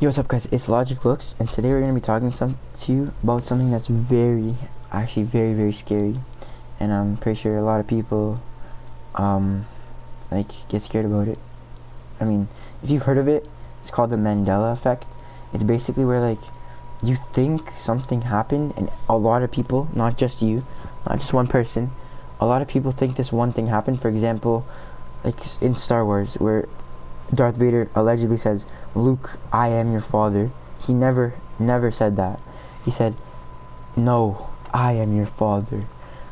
Yo, what's up guys, it's LogicLookss, and today we're going to be talking to you about something that's actually very scary, and I'm pretty sure a lot of people, get scared about it. I mean, if you've heard of it, it's called the Mandela effect. It's basically where, like, you think something happened, and a lot of people, not just you, not just one person, a lot of people think this one thing happened. For example, like in Star Wars, where Darth Vader allegedly says, "Luke, I am your father." He never said that. He said, "No, I am your father."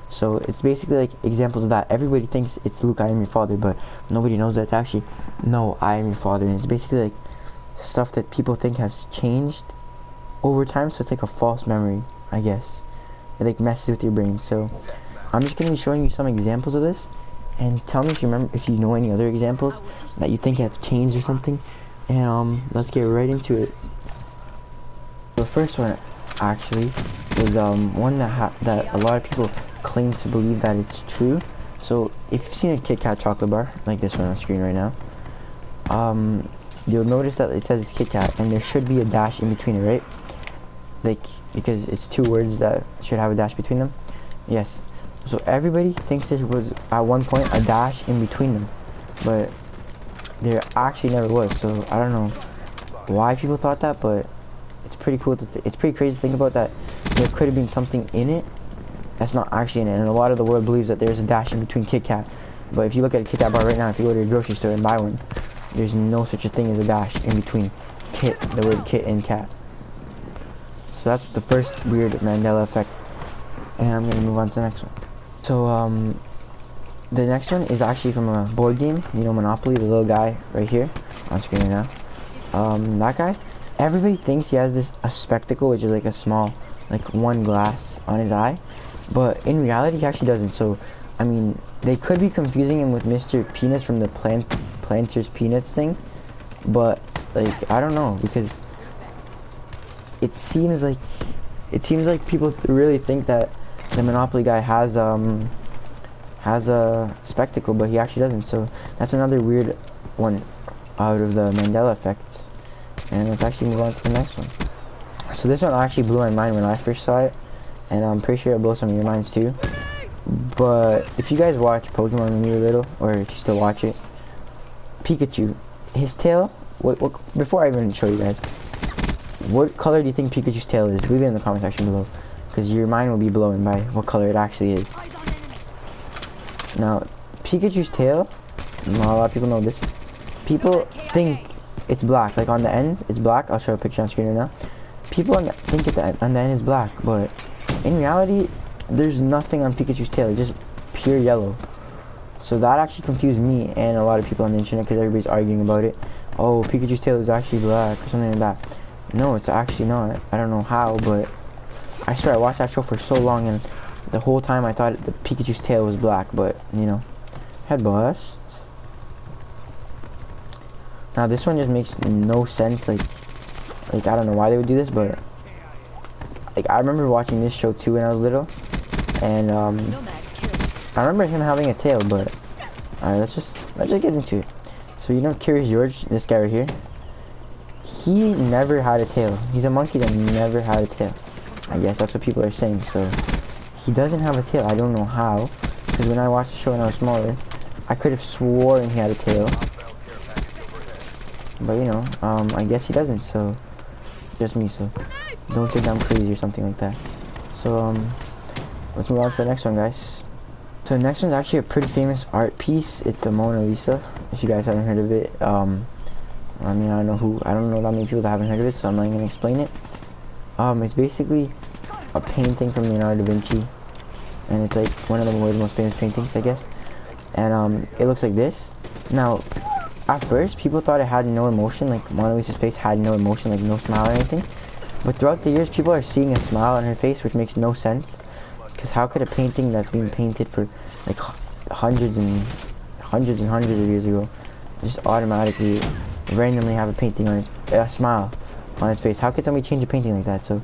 So it's basically like examples of that. Everybody thinks it's "Luke, I am your father," but nobody knows that it's actually "No, I am your father." And it's basically like stuff that people think has changed over time. So it's like a false memory, I guess. It like messes with your brain. So I'm just gonna be showing you some examples of this. And tell me if you remember, if you know any other examples that you think have changed or something. And let's get right into it. The first one actually is one that a lot of people claim to believe that it's true. So if you've seen a Kit Kat chocolate bar like this one on screen right now, you'll notice that it says Kit Kat and there should be a dash in between it, right? Like, because it's two words that should have a dash between them. Yes. So everybody thinks there was at one point a dash in between them, but there actually never was. So I don't know why people thought that, but it's pretty cool. It's pretty crazy to think about that. There could have been something in it that's not actually in it, and a lot of the world believes that there's a dash in between Kit Kat. But if you look at a Kit Kat bar right now, if you go to your grocery store and buy one, there's no such a thing as a dash in between the word Kit and Kat. So that's the first weird Mandela effect, and I'm gonna move on to the next one. So the next one is actually from a board game, you know, Monopoly, the little guy right here on screen right now. That guy, everybody thinks he has a spectacle, which is like a small, like one glass on his eye, but in reality he actually doesn't. So I mean, they could be confusing him with Mr. Peanuts from the Planters Peanuts thing, but like I don't know, because it seems like people really think that the Monopoly guy has a spectacle, but he actually doesn't. So that's another weird one out of the Mandela effect. And let's actually move on to the next one. So this one actually blew my mind when I first saw it, and I'm pretty sure it blows some of your minds too. But if you guys watch Pokemon when you were little, or if you still watch it, Pikachu, his tail, before I even show you guys, what color do you think Pikachu's tail is? Leave it in the comment section below, because your mind will be blown by what color it actually is. Now, Pikachu's tail, not a lot of people know this. People think it's black, like on the end it's black. I'll show a picture on screen right now. People think on the end is black, but in reality, there's nothing on Pikachu's tail. It's just pure yellow. So that actually confused me and a lot of people on the internet, because everybody's arguing about it. Oh, Pikachu's tail is actually black or something like that. No, it's actually not. I don't know how, but I swear I watched that show for so long, and the whole time I thought the Pikachu's tail was black, but you know, head bust. Now this one just makes no sense. Like I don't know why they would do this, but like I remember watching this show too when I was little, and I remember him having a tail. But alright, let's just get into it. So you know, Curious George, this guy right here, he never had a tail. He's a monkey that never had a tail. I guess that's what people are saying. So he doesn't have a tail. I don't know how, because when I watched the show when I was smaller, I could have sworn he had a tail. But you know, I guess he doesn't. So just me. So don't think I'm crazy or something like that. So let's move on to the next one, guys. So the next one's actually a pretty famous art piece. It's the Mona Lisa. If you guys haven't heard of it, I mean, I don't know that many people that haven't heard of it, so I'm not even gonna explain it. It's basically a painting from Leonardo da Vinci, and it's like one of the world's most famous paintings, I guess. And it looks like this. Now, at first, people thought it had no emotion, like Mona Lisa's face had no emotion, like no smile or anything. But throughout the years, people are seeing a smile on her face, which makes no sense. Because how could a painting that's been painted for like hundreds and hundreds of years ago just automatically, randomly have a smile on its face? How could somebody change a painting like that? So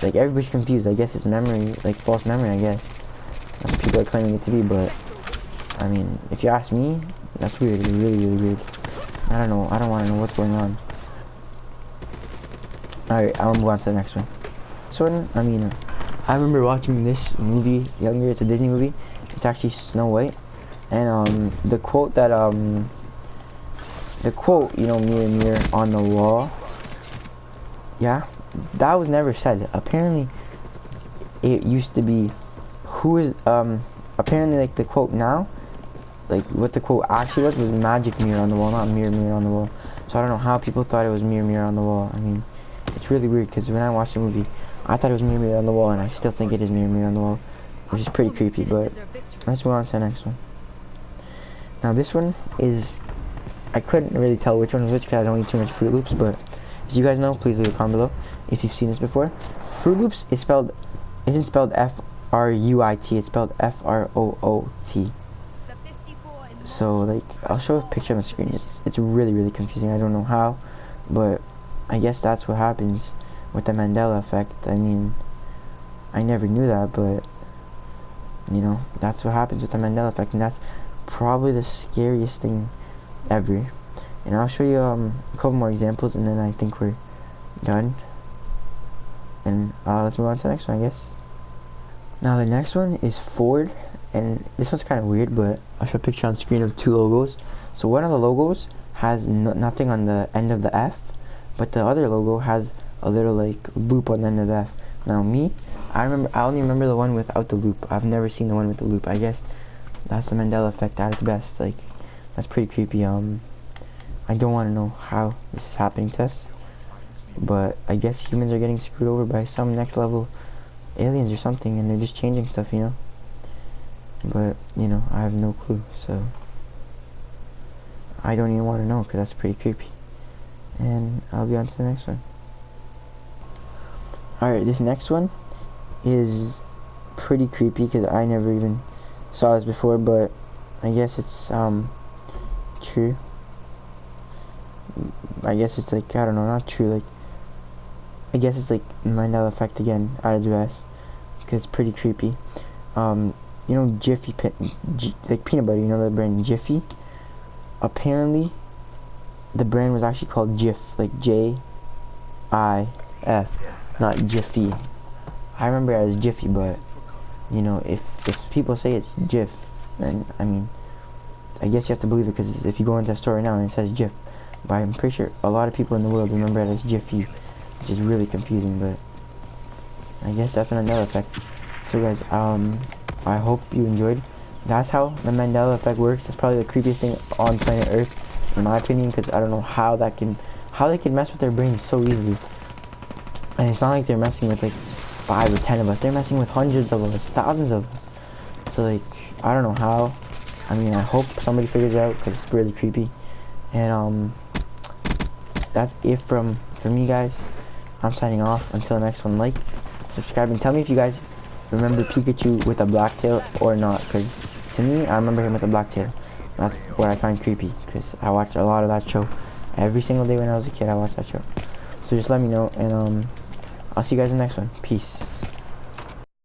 like everybody's confused. I guess it's memory, like false memory, I guess. That's what people are claiming it to be, but I mean, if you ask me, that's weird. It's really weird. I don't know. I don't want to know what's going on. Alright, I'll move on to the next one. This one, I mean, I remember watching this movie younger. It's a Disney movie. It's actually Snow White. And the quote, you know, mirror, mirror on the wall. Yeah, that was never said. Apparently, it used to be, apparently, like, the quote now, like, what the quote actually was magic mirror on the wall, not mirror, mirror on the wall. So I don't know how people thought it was mirror, mirror on the wall. I mean, it's really weird, because when I watched the movie, I thought it was mirror, mirror on the wall, and I still think it is mirror, mirror on the wall, which is pretty creepy. But let's move on to the next one. Now, this one is, I couldn't really tell which one was which because I don't eat too much Fruit Loops, but if you guys know, please leave a comment below if you've seen this before. Fruit Loops isn't spelled F-R-U-I-T, it's spelled F-R-O-O-T. So, like, I'll show a picture on the screen. It's really, really confusing. I don't know how, but I guess that's what happens with the Mandela effect. I mean, I never knew that, but, you know, that's what happens with the Mandela effect, and that's probably the scariest thing ever. And I'll show you a couple more examples, and then I think we're done. And let's move on to the next one, I guess. Now the next one is Ford, and this one's kind of weird, but I'll show a picture on screen of two logos. So one of the logos has nothing on the end of the F, but the other logo has a little like loop on the end of the F. Now I only remember the one without the loop. I've never seen the one with the loop. I guess that's the Mandela effect at its best. Like, that's pretty creepy. I don't want to know how this is happening to us, but I guess humans are getting screwed over by some next level aliens or something, and they're just changing stuff, you know. But, you know, I have no clue, so I don't even want to know, because that's pretty creepy. And I'll be on to the next one. Alright, this next one is pretty creepy, because I never even saw this before, but I guess it's true. I guess it's like, I don't know, not true, like, I guess it's like Mandela effect again at its best, because it's pretty creepy. You know, Jiffy, like peanut butter, you know the brand Jiffy? Apparently, the brand was actually called Jif, like J-I-F, not Jiffy. I remember it as Jiffy, but, you know, if people say it's Jif, then, I mean, I guess you have to believe it, because if you go into a store right now and it says Jif, but I'm pretty sure a lot of people in the world remember it as Jiffy, which is really confusing, but I guess that's another effect. So guys, I hope you enjoyed. That's how the Mandela effect works. That's probably the creepiest thing on planet Earth, in my opinion, because I don't know how they can mess with their brains so easily. And it's not like they're messing with like 5 or 10 of us. They're messing with hundreds of us, thousands of us. So like, I don't know how. I mean, I hope somebody figures it out, because it's really creepy. And that's it from me, guys. I'm signing off. Until the next one, like, subscribe, and tell me if you guys remember Pikachu with a black tail or not, because to me, I remember him with a black tail. That's what I find creepy, because I watched a lot of that show. Every single day when I was a kid, I watched that show. So just let me know, and I'll see you guys in the next one. Peace.